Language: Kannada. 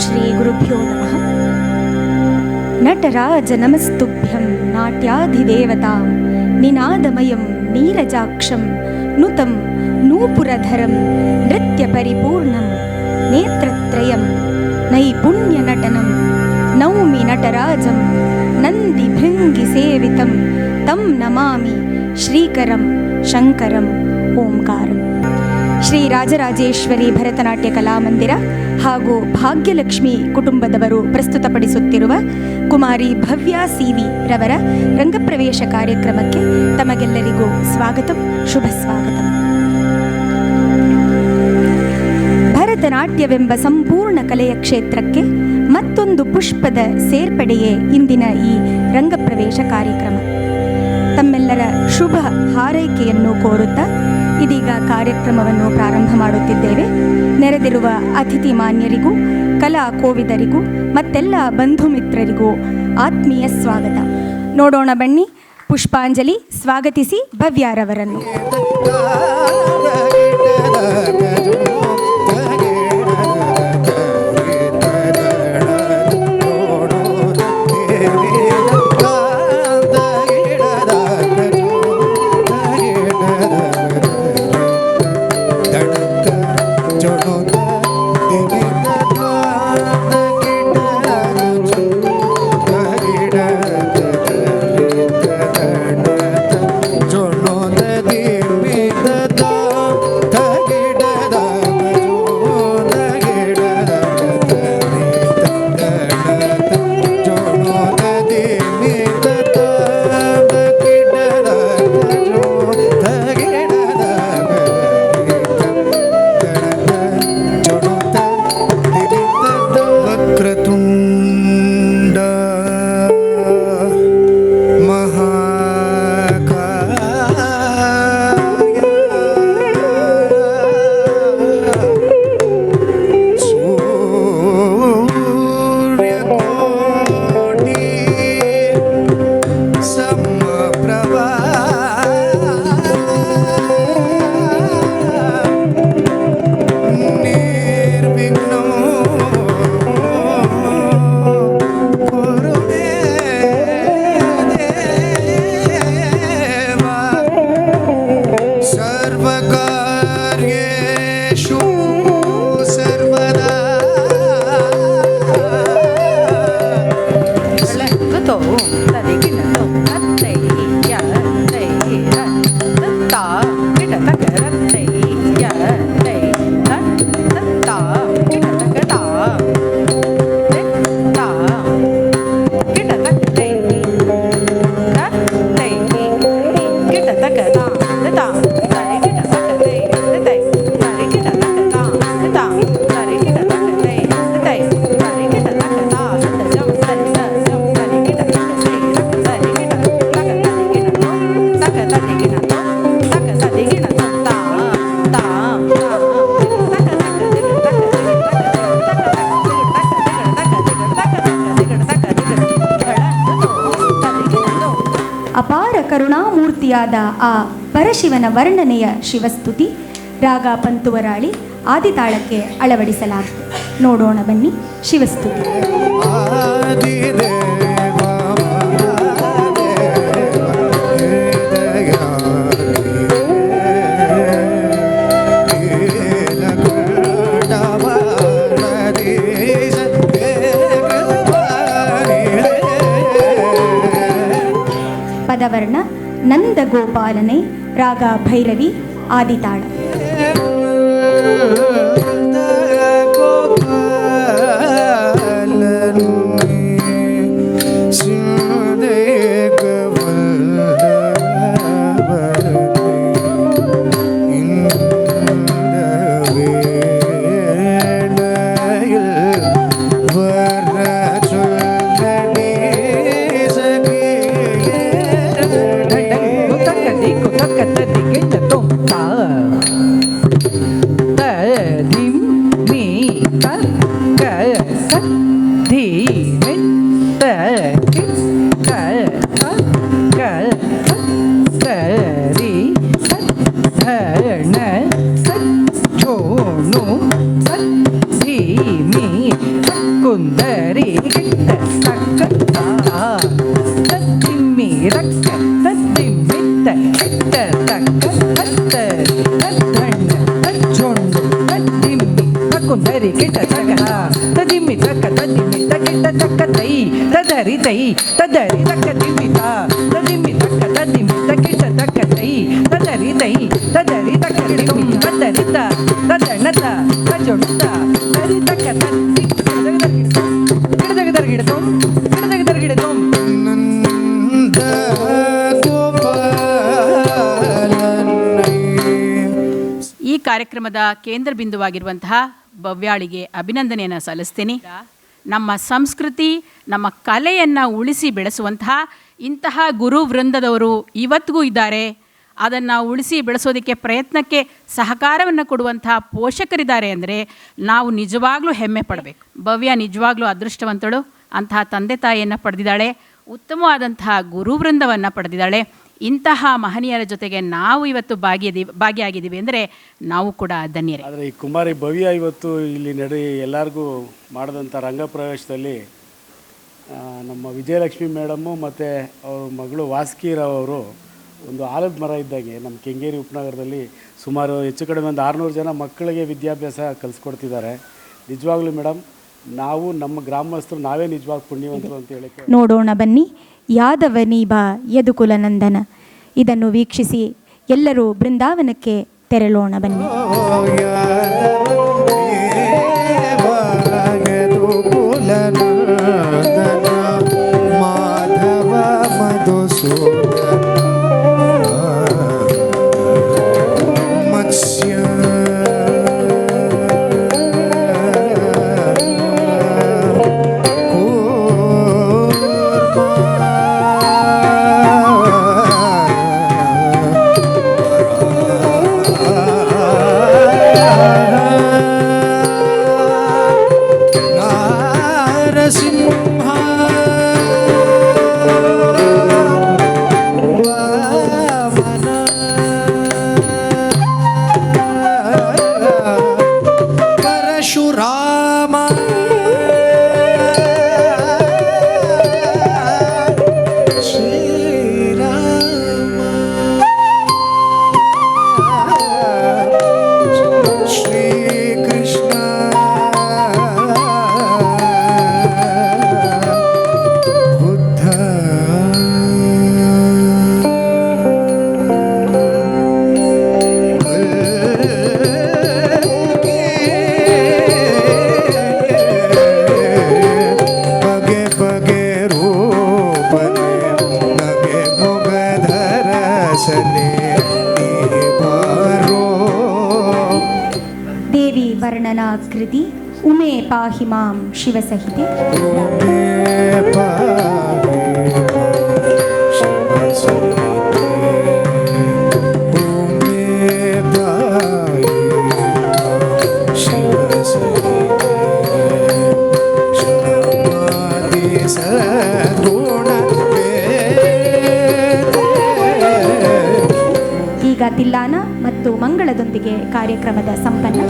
ಶ್ರೀ ಗುರುಭ್ಯೋ ನಮಃ. ನಟರಾಜ ನಮಸ್ತುಭ್ಯಂ ನಾಟ್ಯಾಧಿದೇವತಾಂ ನಿನಾದಮಯಂ ನೀರಜಾಕ್ಷಂ ನುತಂ ನೂಪುರಧರಂ ನೃತ್ಯ ಪರಿಪೂರ್ಣಂ ನೇತ್ರತ್ರಯಂ ನೈಪುಣ್ಯ ನಟನಂ ನೌಮಿ ನಟರಾಜಂ ನಂದಿ ಭೃಂಗಿ ಸೇವಿತಂ ತಂ ನಮಾಮಿ ಶ್ರೀಕರಂ ಶಂಕರಂ ಓಂಕಾರಂ. ಶ್ರೀ ರಾಜರಾಜೇಶ್ವರಿ ಭರತನಾಟ್ಯ ಕಲಾಮಂದಿರ ಹಾಗೂ ಭಾಗ್ಯಲಕ್ಷ್ಮಿ ಕುಟುಂಬದವರು ಪ್ರಸ್ತುತಪಡಿಸುತ್ತಿರುವ ಕುಮಾರಿ ಭವ್ಯ ಸಿವಿ ರವರ ರಂಗಪ್ರವೇಶ ಕಾರ್ಯಕ್ರಮಕ್ಕೆ ತಮಗೆಲ್ಲರಿಗೂ ಸ್ವಾಗತಂ, ಶುಭ ಸ್ವಾಗತಂ. ಭರತನಾಟ್ಯವೆಂಬ ಸಂಪೂರ್ಣ ಕಲೆಯ ಕ್ಷೇತ್ರಕ್ಕೆ ಮತ್ತೊಂದು ಪುಷ್ಪದ ಸೇರ್ಪಡೆಯೇ ಇಂದಿನ ಈ ರಂಗಪ್ರವೇಶ ಕಾರ್ಯಕ್ರಮ. ತಮ್ಮೆಲ್ಲರ ಶುಭ ಹಾರೈಕೆಯನ್ನು ಕೋರುತ್ತಾ ಇದೀಗ ಕಾರ್ಯಕ್ರಮವನ್ನು ಪ್ರಾರಂಭ ಮಾಡುತ್ತಿದ್ದೇವೆ. ನೆರೆದಿರುವ ಅತಿಥಿ ಮಾನ್ಯರಿಗೂ ಕಲಾ ಕೋವಿದರಿಗೂ ಮತ್ತೆಲ್ಲ ಬಂಧು ಮಿತ್ರರಿಗೂ ಆತ್ಮೀಯ ಸ್ವಾಗತ. ನೋಡೋಣ ಬನ್ನಿ, ಪುಷ್ಪಾಂಜಲಿ ಸ್ವಾಗತಿಸಿ ಭವ್ಯಾರವರನ್ನು. ಅಪಾರ ಕರುಣಾಮೂರ್ತಿಯಾದ ಆ ಪರಶಿವನ ವರ್ಣನೆಯ ಶಿವಸ್ತುತಿ ರಾಗ ಪಂತುವರಾಳಿ ಆದಿತಾಳಕ್ಕೆ ಅಳವಡಿಸಲಾಗಿದೆ. ನೋಡೋಣ ಬನ್ನಿ ಶಿವಸ್ತುತಿ. ಪದವರ್ಣ ನಂದಗೋಪಾಲನೆ, ರಾಗ ಭೈರವಿ, ಆದಿತಾಳ. ಕುಂದರಿ ಗಿಟ್ಟ ತಕ್ಕ ತತ್ತಿಮ್ಮಿ ರಕ್ಕ ತತ್ತಿಮ್ಮಿತ್ತ ಗಿಟ್ಟ ತಕ್ಕ ತತ್ತರಿ ತದ್ದಣ್ಣ ತಜ್ಜೊಂಡು ತದ್ದಿಮ್ಮಿ ತಕ್ಕುಂದರಿ ಗಿಟ್ಟ ತಕ್ಕ ತದಿಮ್ಮಿ ತಕ್ಕ ತದ್ದಿಮ್ಮಿತ್ತ ಗಿಟ್ಟ ತಕ್ಕ ತೈ ತದರಿ ತೈ ತದರಿ ತಕ್ಕ ದಿಮ್ಮಿತ ತದಿಮ್ಮಿ ತಕ್ಕ ತದ್ದಿಮ್ಮಿತ್ತ ಗಿಟ್ಟ ತಕ್ಕ ತೈ ತದರಿ ತೈ ತದರಿ ತಕ್ಕ ದಿಮ್ಮಿ ತದರಿತ ತದ್ದಣ್ಣತ ತಜ್ಜೊಂಡುತ ತರಿ ತಕ್ಕ ತತ್ತಿ ಗಿಡದಗಿಡತೊಂ ಗಿಡದಗಿಡತೊಂ ನಂದ ಈ ಕಾರ್ಯಕ್ರಮದ ಕೇಂದ್ರ ಬಿಂದುವಾಗಿರುವಂತಹ ಭವ್ಯಾಳಿಗೆ ಅಭಿನಂದನೆಯನ್ನು ಸಲ್ಲಿಸ್ತೀನಿ. ನಮ್ಮ ಸಂಸ್ಕೃತಿ ನಮ್ಮ ಕಲೆಯನ್ನು ಉಳಿಸಿ ಬೆಳೆಸುವಂತಹ ಇಂತಹ ಗುರು ವೃಂದದವರು ಇವತ್ತಿಗೂ ಇದ್ದಾರೆ. ಅದನ್ನು ಉಳಿಸಿ ಬೆಳೆಸೋದಕ್ಕೆ ಪ್ರಯತ್ನಕ್ಕೆ ಸಹಕಾರವನ್ನು ಕೊಡುವಂತಹ ಪೋಷಕರಿದ್ದಾರೆ ಅಂದರೆ ನಾವು ನಿಜವಾಗ್ಲೂ ಹೆಮ್ಮೆ ಪಡಬೇಕು. ಭವ್ಯ ನಿಜವಾಗ್ಲೂ ಅದೃಷ್ಟವಂತಳು. ಅಂತಹ ತಂದೆ ತಾಯಿಯನ್ನು ಪಡೆದಿದ್ದಾಳೆ, ಉತ್ತಮವಾದಂತಹ ಗುರುವೃಂದವನ್ನು ಪಡೆದಿದ್ದಾಳೆ. ಇಂತಹ ಮಹನೀಯರ ಜೊತೆಗೆ ನಾವು ಇವತ್ತು ಭಾಗಿಯಾಗಿದ್ದೀವಿ ಅಂದರೆ ನಾವು ಕೂಡ ಧನ್ಯರೇ. ಆದರೆ ಈ ಕುಮಾರಿ ಭವ್ಯ ಇವತ್ತು ಇಲ್ಲಿ ಎಲ್ಲರಿಗೂ ಮಾಡಿದಂಥ ರಂಗಪ್ರವೇಶದಲ್ಲಿ ನಮ್ಮ ವಿಜಯಲಕ್ಷ್ಮಿ ಮೇಡಮ್ಮು ಮತ್ತು ಅವ್ರ ಮಗಳು ವಾಸ್ಕಿರಾವ್ ಅವರು ಒಂದು ಆಲದ ಮರ ಇದ್ದಾಗೆ ನಮ್ಮ ಕೆಂಗೇರಿ ಉಪನಗರದಲ್ಲಿ ಸುಮಾರು ಹೆಚ್ಚು ಕಡಿಮೆ ಒಂದು 600 ಜನ ಮಕ್ಕಳಿಗೆ ವಿದ್ಯಾಭ್ಯಾಸ ಕಲಿಸ್ಕೊಡ್ತಿದ್ದಾರೆ. ನಿಜವಾಗ್ಲೂ ಮೇಡಮ್, ನಾವು ನಮ್ಮ ಗ್ರಾಮಸ್ಥರು ನಾವೇ ನಿಜವಾಗಿ ಪುಣ್ಯವಂತರು ಅಂತ ಹೇಳಕ್ಕೆ ನೋಡೋಣ ಬನ್ನಿ ಯಾದವನೀಬ ಯದುಕುಲನಂದನ. ಇದನ್ನು ವೀಕ್ಷಿಸಿ ಎಲ್ಲರೂ ಬೃಂದಾವನಕ್ಕೆ ತೆರಳೋಣ ಬನ್ನಿ. ಮಾಧವ ಮಧುಸೂದನ ಮತ್ಸ್ಯ ದೇವಿ ವರ್ಣನಾಕೃತಿ ಉಮೆ ಪಾಹಿ ಮಾಂ ಶಿವಸಹಿತೆ. ಈಗ ತಿಲ್ಲಾನ ಮತ್ತು ಮಂಗಳದೊಂದಿಗೆ ಕಾರ್ಯಕ್ರಮದ ಸಂಪನ್ನ.